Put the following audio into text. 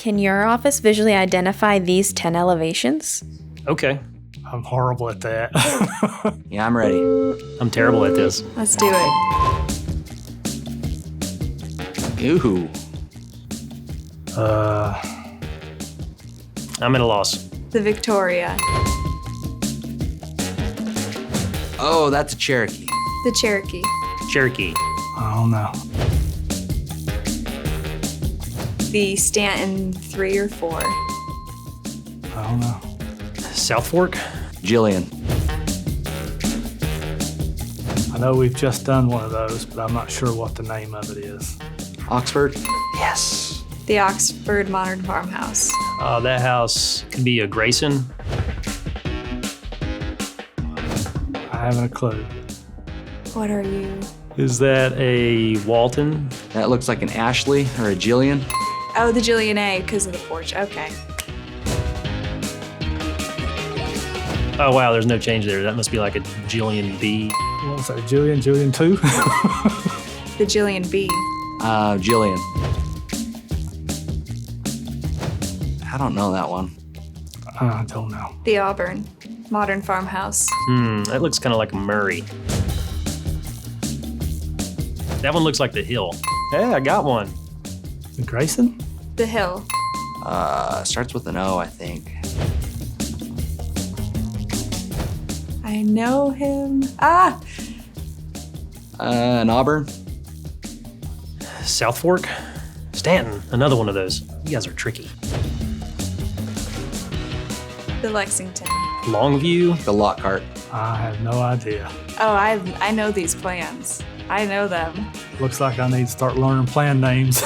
Can your office visually identify these 10 elevations? Okay. I'm horrible at that. Yeah, I'm ready. I'm terrible at this. Let's do it. Ooh. I'm at a loss. The Victoria. Oh, that's a Cherokee. The Cherokee. Cherokee. I don't know. The Stanton 3 or 4. I don't know. South Fork. JILLIAN. I know we've just done one of those, but I'm not sure what the name of it is. Oxford. Yes. The Oxford Modern Farmhouse. That house could be a Grayson. I haven't a clue. What are you? Is that a Walton? That looks like an Ashley or a JILLIAN. Oh, the Jillian A because of the porch. Okay. Oh, wow, there's no change there. That must be like a Jillian B. What was that, Jillian 2? The Jillian B. JILLIAN. I don't know that one. I don't know. The Auburn Modern Farmhouse. That looks kind of like a Murray. That one looks like the Hill. Yeah, I got one. Grayson? The Hill. Starts with an O, I think. I know him. An Auburn. South Fork? Stanton, another one of those. You guys are tricky. The Lexington. Longview? The Lockhart. I have no idea. Oh, I know these plans. I know them. Looks like I need to start learning plan names.